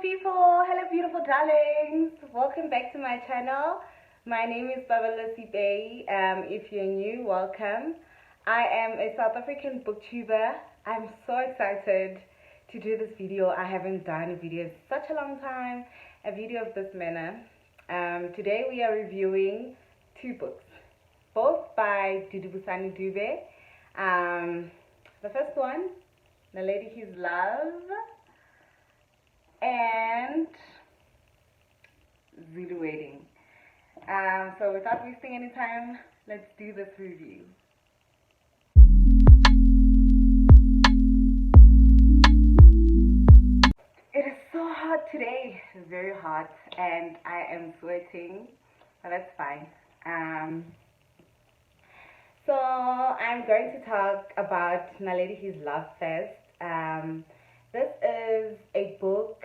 people, hello beautiful darlings, welcome back to my channel. My name is Paballo Seipei. If you're new, welcome. I am a South African booktuber. I'm so excited to do this video. I haven't done a video in such a long time, a video of this manner. Today we are reviewing two books, both by Dudu Busani-Dube. The first one, Naledihislove, and Zulu wedding. So without wasting any time, let's do this review. It is so hot today, very hot, and I am sweating, but that's fine. So I'm going to talk about Naledihislove first. This is a book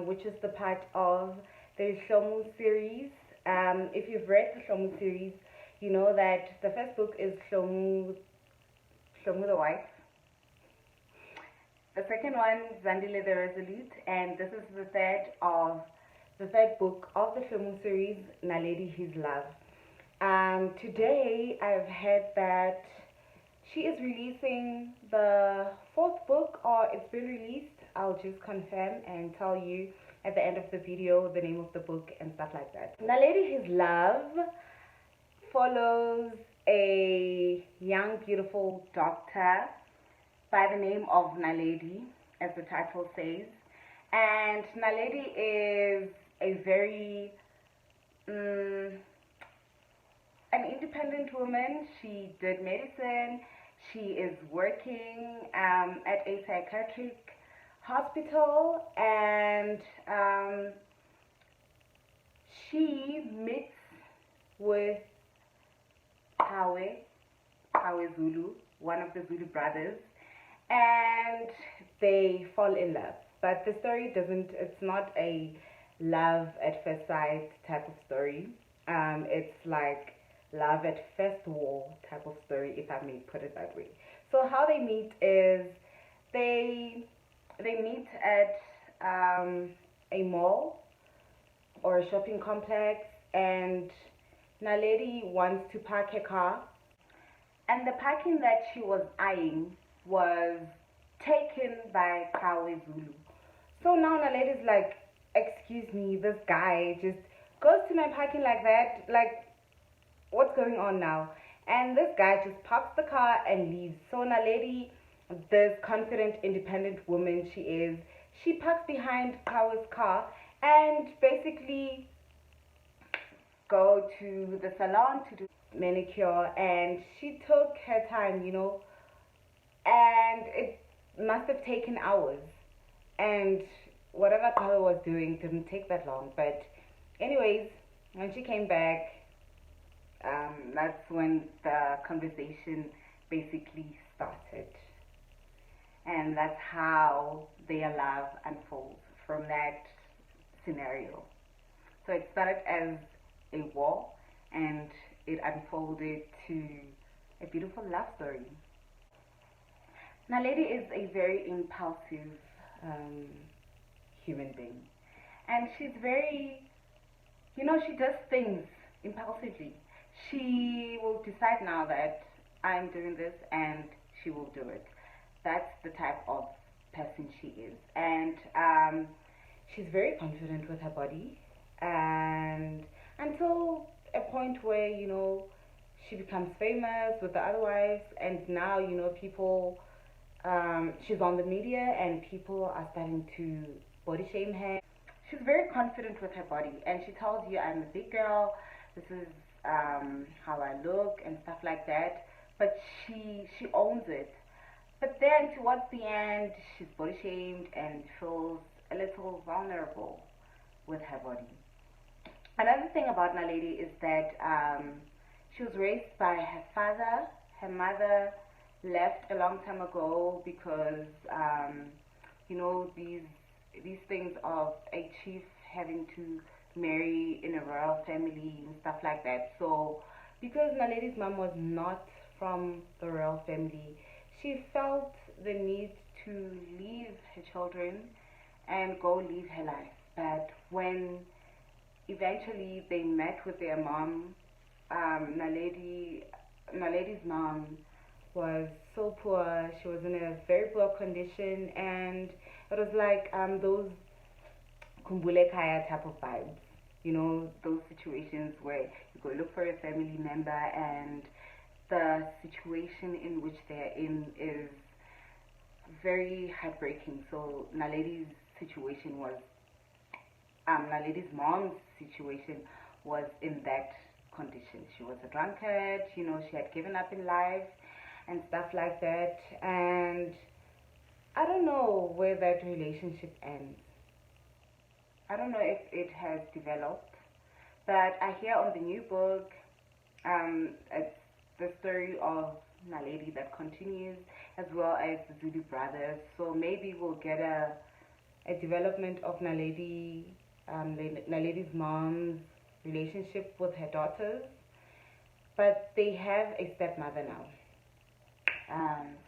which is the part of the Shlomo series. If you've read the Shlomo series, you know that the first book is Shlomo the Wife. The second one, Zandile the Resolute, and this is the third book of the Shlomo series, Naledihislove. Today I've heard that she is releasing the fourth book, or it's been released. I'll just confirm and tell you at the end of the video the name of the book and stuff like that. Naledihislove follows a young, beautiful doctor by the name of Naledi, as the title says. And Naledi is a very an independent woman. She did medicine. She is working at a psychiatric hospital, and she meets with Kawe Zulu, one of the Zulu brothers, and they fall in love. But the story it's not a love at first sight type of story. It's like love at first wall type of story, if I may put it that way. So how they meet is they meet at a mall or a shopping complex, and Naledi wants to park her car, and the parking that she was eyeing was taken by Kawe Zulu. So now Naledi's like, excuse me, this guy just goes to my parking like that, like, what's going on now? And this guy just parks the car and leaves. So Naledi, this confident, independent woman she is, she parks behind Kawe's car and basically go to the salon to do manicure, and she took her time, you know, and it must have taken hours, and whatever Kawe was doing didn't take that long. But anyways, when she came back, that's when the conversation basically started, and that's how their love unfolds from that scenario. So it started as a war, and it unfolded to a beautiful love story. Naledi is a very impulsive human being, and she's very, you know, she does things impulsively. She will decide now that I'm doing this, and she will do it. That's the type of person she is. And she's very confident with her body, and until a point where, you know, she becomes famous with the other wives, and now, you know, people, she's on the media and people are starting to body shame her. She's very confident with her body, and she tells you, I'm a big girl, this is how I look and stuff like that, but she owns it. But then towards the end, she's body shamed and feels a little vulnerable with her body. Another thing about Naledi is that she was raised by her father. Her mother left a long time ago because you know, these things of a chief having to marry in a royal family and stuff like that. So because Naledi's mom was not from the royal family, she felt the need to leave her children and go live her life. But when eventually they met with their mom, Naledi's mom was so poor. She was in a very poor condition, and it was like those kumbule kaya type of vibes. You know, those situations where you go look for a family member and the situation in which they're in is very heartbreaking. So Naledi's situation was, Naledi's mom's situation was in that condition. She was a drunkard, you know, she had given up in life and stuff like that. And I don't know where that relationship ends. I don't know if it has developed, but I hear on the new book, it's the story of Naledi that continues, as well as the Zulu brothers. So maybe we'll get a development of Naledi's mom's relationship with her daughters, but they have a stepmother now.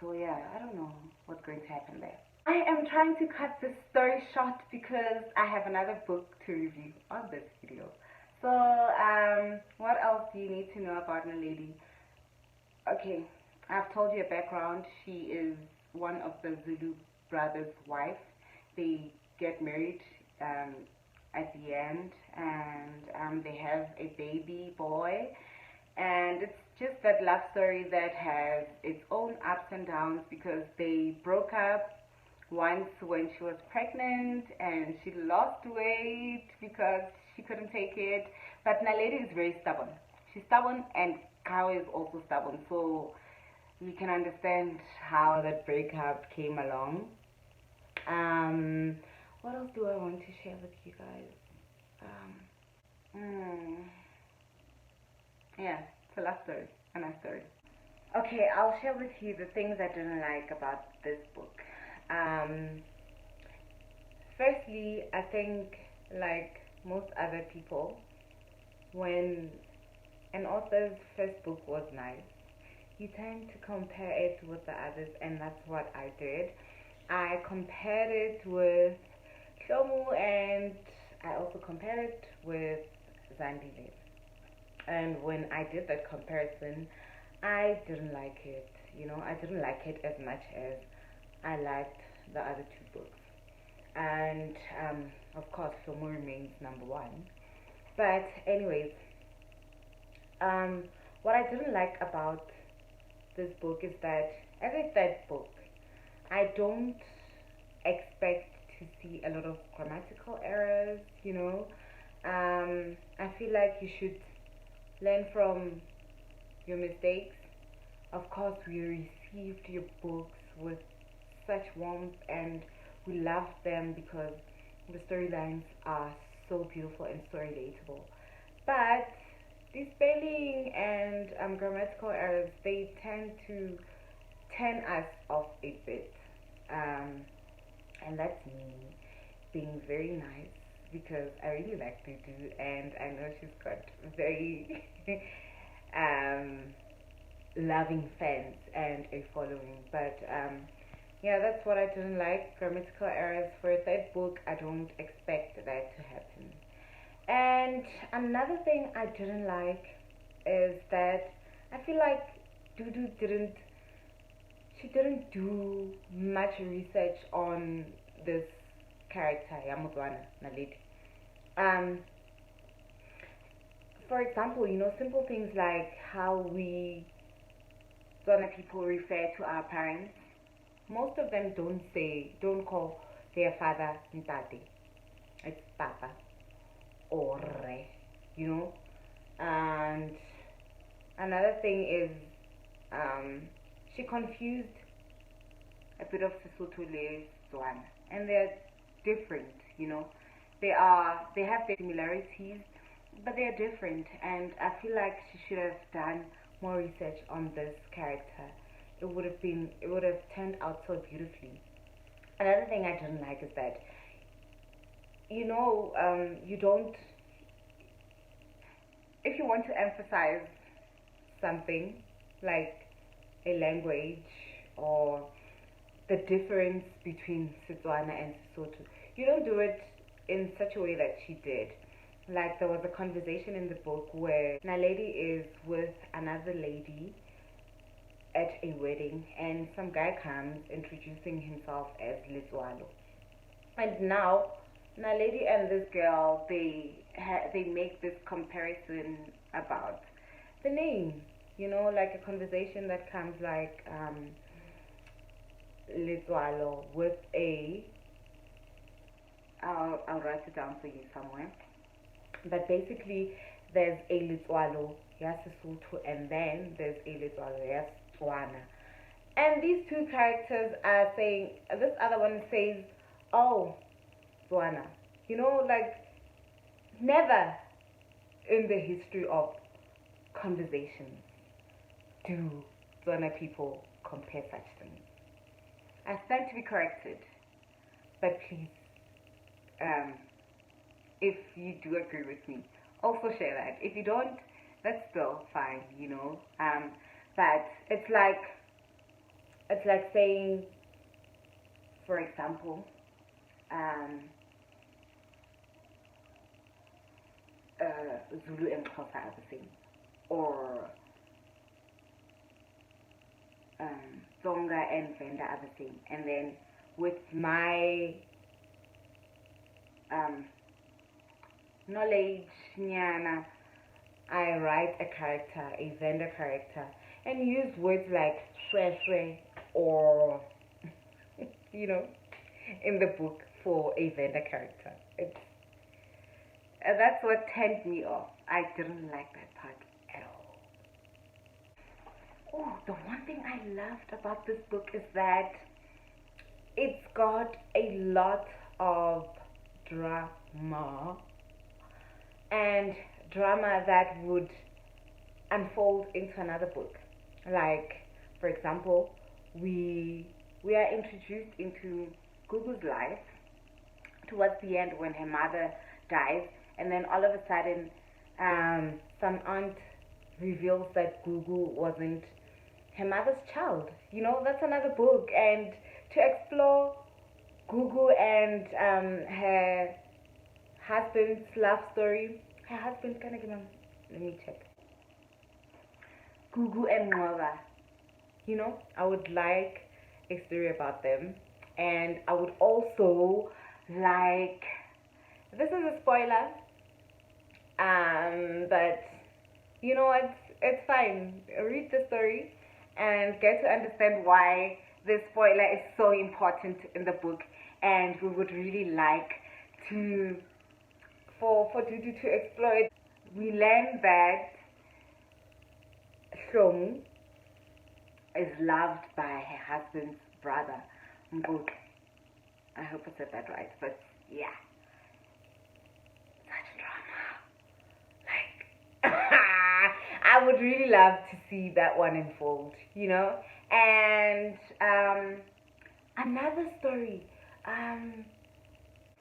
So yeah, I don't know what's going to happen there. I am trying to cut this story short because I have another book to review on this video. So, what else do you need to know about Naledi? Okay, I've told you a background. She is one of the Zulu brothers' wife. They get married at the end, and they have a baby boy. And it's just that love story that has its own ups and downs, because they broke up once when she was pregnant and she lost weight because she couldn't take it. But Naledi is very stubborn. She's stubborn, and Kawa is also stubborn. So you can understand how that breakup came along. What else do I want to share with you guys? Yeah, it's a love story, a nice story. Okay, I'll share with you the things I didn't like about this book. Firstly, I think, like most other people, when an author's first book was nice, you tend to compare it with the others, and that's what I did. I compared it with Shomu, and I also compared it with Zandile. And when I did that comparison, I didn't like it. You know, I didn't like it as much as I liked the other two books. And of course, Shomu remains number one. But anyways, what I didn't like about this book is that as a third book, I don't expect to see a lot of grammatical errors, you know. I feel like you should learn from your mistakes. Of course, we received your books with such warmth, and we loved them because the storylines are so beautiful and so relatable. But the spelling and grammatical errors, they tend to turn us off a bit. And that's me being very nice, because I really like Dudu, and I know she's got very loving fans and a following. But yeah, that's what I didn't like. Grammatical errors for a third book, I don't expect that to happen. And another thing I didn't like is that I feel like Dudu didn't do much research on this character, Yamudwana Naledi. For example, you know, simple things like how we Tswana people refer to our parents. Most of them don't call their father Ntate. It's Papa or Re, you know. And another thing is, she confused a bit of Sesotho le Tswana, and they're different, you know. They have their similarities, but they're different, and I feel like she should have done more research on this character. It would have turned out so beautifully. Another thing I didn't like is that, you know, you don't, if you want to emphasize something like a language or the difference between Setswana and Sesotho. You don't do it in such a way that she did. Like, there was a conversation in the book where Naledi is with another lady at a wedding, and some guy comes introducing himself as Letswalo. And now Naledi and this girl, they make this comparison about the name. You know, like a conversation that comes like Letswalo with a, I'll write it down for you somewhere. But basically, there's a Letswalo, yes, Sesotho, and then there's a Letswalo, yes, Tswana. And these two characters are saying, this other one says, oh, Tswana. You know, like, never in the history of conversations do Tswana people compare such things. I stand to be corrected, but please, if you do agree with me, also share that. If you don't, that's still fine, you know. But it's like saying, for example, Zulu and Xhosa are the same, or Tsonga and Venda are the same. And then with my knowledge, nyana, I write a character, a Venda character, and use words like shwe or you know, in the book for a Venda character. It's that's what turned me off. I didn't like that part at all. Oh, the one thing I loved about this book is that it's got a lot of drama, and drama that would unfold into another book. Like, for example, we are introduced into Gugu's life towards the end when her mother dies, and then all of a sudden some aunt reveals that Gugu wasn't her mother's child. You know, that's another book. And to explore Gugu and her husband's love story, her husband, let me check, Gugu and Ngoba, you know, I would like a story about them. And I would also like, this is a spoiler, but you know, it's fine. Read the story and get to understand why this spoiler is so important in the book. And we would really like to, for Dudu to explore it. We learn that Shlomu is loved by her husband's brother, Mbuku. I hope I said that right, but yeah. Such drama. Like, I would really love to see that one unfold, you know? And another story,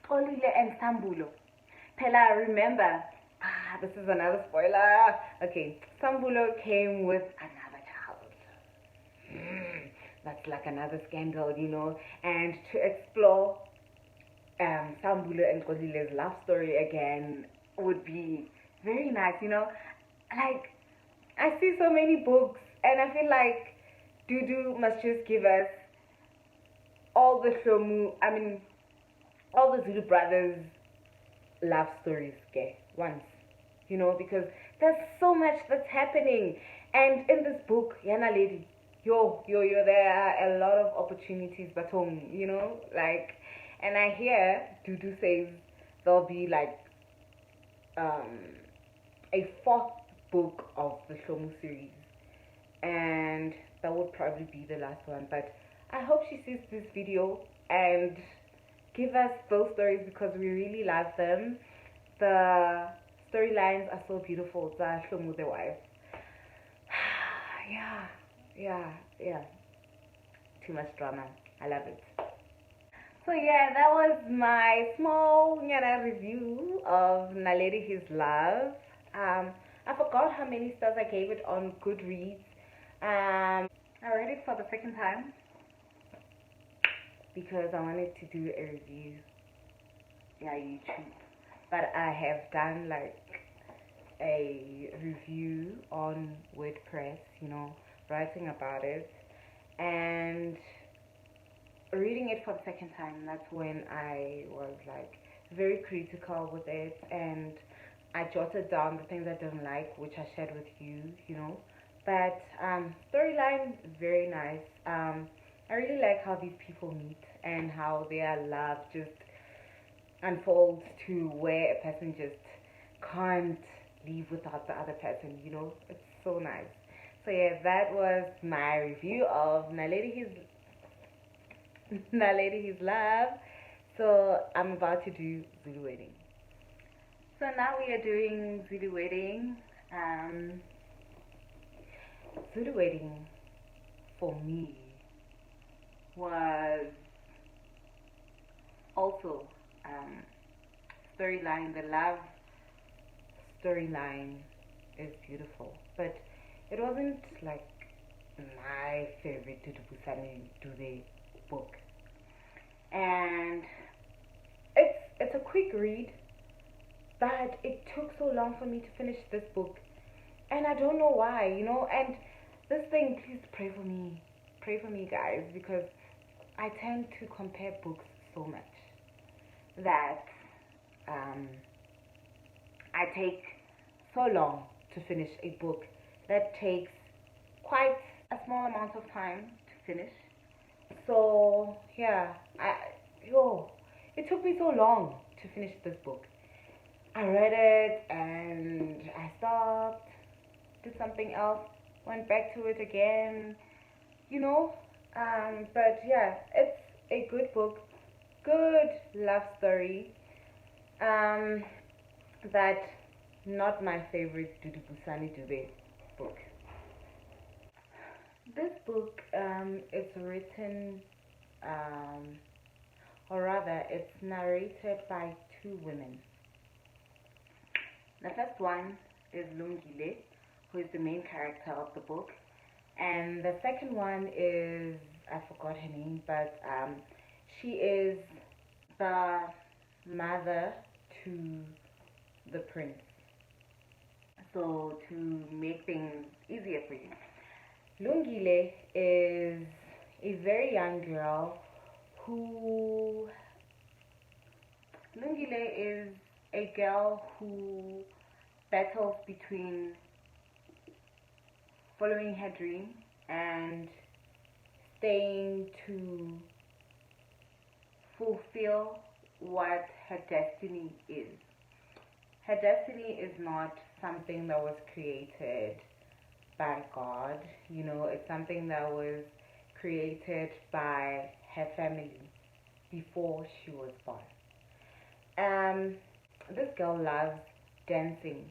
Xolile and Sambulo. Pela, remember, this is another spoiler. Okay, Sambulo came with another child. That's like another scandal, you know? And to explore Sambulo and Xolile's love story again would be very nice, you know? Like, I see so many books, and I feel like Dudu must just give us all the all the Zulu brothers' love stories, okay, once, you know, because there's so much that's happening. And in this book, Naledi, there are a lot of opportunities but home, you know, like, and I hear Dudu says there'll be like a fourth book of the Shlomu series, and that would probably be the last one. But I hope she sees this video and give us those stories, because we really love them. The storylines are so beautiful. Shlomu the wife. yeah, too much drama. I love it. So yeah, that was my small review of Naledihislove. I forgot how many stars I gave it on Goodreads. I read it for the second time, because I wanted to do a review, yeah, YouTube. But I have done like a review on WordPress, writing about it, and reading it for the second time. That's when I was like very critical with it, and I jotted down the things I didn't like, which I shared with you. But storyline, very nice. I really like how these people meet and how their love just unfolds to where a person just can't leave without the other person. It's so nice. So yeah, that was my review of Naledihislove. So I'm about to do Zulu wedding. So now we are doing Zulu wedding. Zulu wedding for me was also storyline. The love storyline is beautiful, but it wasn't like my favorite Dudu Busani-Dube book. And it's a quick read, but it took so long for me to finish this book, and I don't know why. And this thing, please pray for me, guys, because I tend to compare books so much that I take so long to finish a book that takes quite a small amount of time to finish. So yeah, it took me so long to finish this book. I read it and I stopped, did something else, went back to it again, but yeah, it's a good book, good love story, but not my favorite Dudu Busani-Dube book. This book is written, or rather, it's narrated by two women. The first one is Lungile, who is the main character of the book, and the second one is, I forgot her name, but she is the mother to the prince. So to make things easier for you, Lungile is a very young girl who battles between following her dream and staying to fulfill what her destiny is. Her destiny is not something that was created by God, it's something that was created by her family before she was born. This girl loves dancing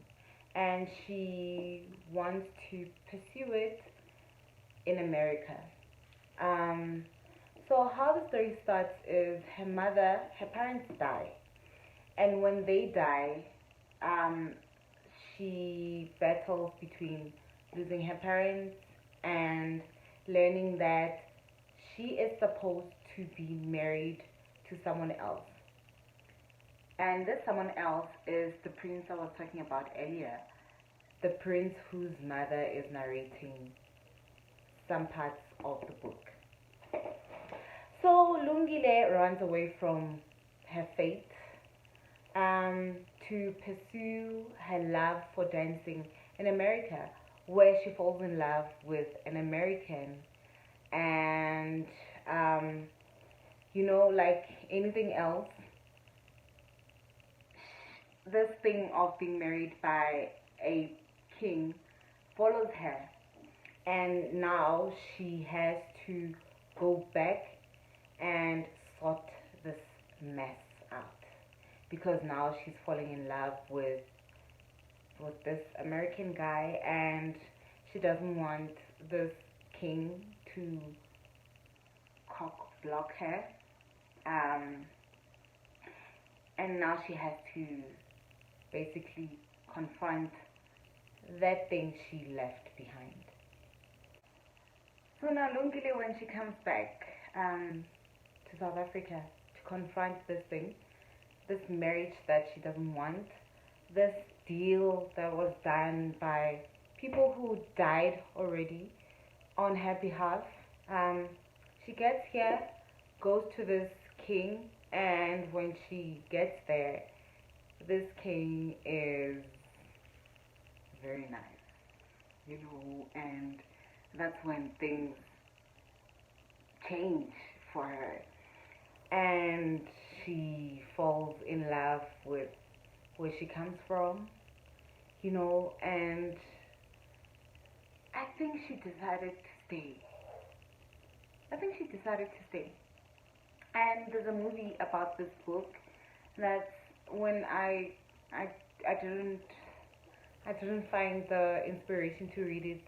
and she wants to pursue it in America. So how the story starts is her parents die, and when they die, she battles between losing her parents and learning that she is supposed to be married to someone else. And this someone else is the prince I was talking about earlier, the prince whose mother is narrating some parts of the book. So Lungile runs away from her fate to pursue her love for dancing in America, where she falls in love with an American. And like anything else, this thing of being married by a king follows her, and now she has to go back and sort this mess out, because now she's falling in love with this American guy, and she doesn't want this king to cock block her, and now she has to basically confront that thing she left behind. So now Lungile, when she comes back to South Africa to confront this thing, this marriage that she doesn't want, this deal that was done by people who died already on her behalf. She gets here, goes to this king, and when she gets there, this king is very nice, you know, and that's when things change for her, and she falls in love with where she comes from, you know, and I think she decided to stay. I think she decided to stay. And there's a movie about this book. That's when I I didn't I didn't find the inspiration to read it.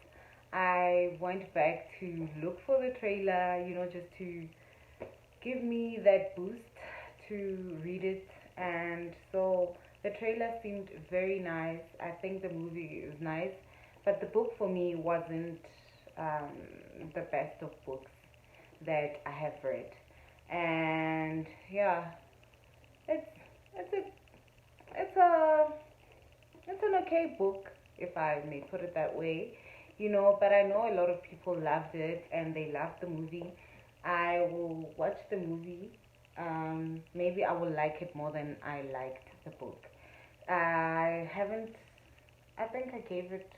I went back to look for the trailer, you know, just to give me that boost to read it. And so the trailer seemed very nice. I think the movie is nice, but the book for me wasn't the best of books that I have read. And yeah, it's it's a it's a it's an okay book, if I may put it that way, you know. But I know a lot of people loved it and they loved the movie. I will watch the movie. Maybe I will like it more than I liked the book. I haven't. I think I gave it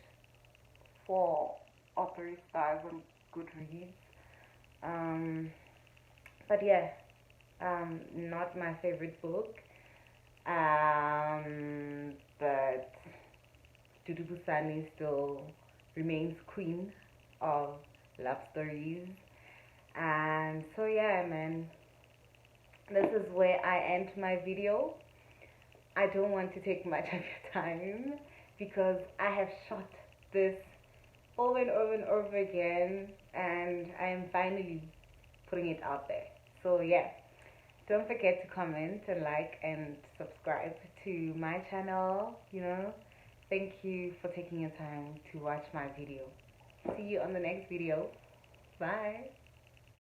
4 or 3 stars on Goodreads. Um, but yeah, not my favorite book. But Dudu Busani still remains queen of love stories. And so yeah, man, this is where I end my video. I don't want to take much of your time because I have shot this over and over and over again, and I am finally putting it out there. So yeah, don't forget to comment and like and subscribe to my channel, you know. Thank you for taking your time to watch my video. See you on the next video. Bye.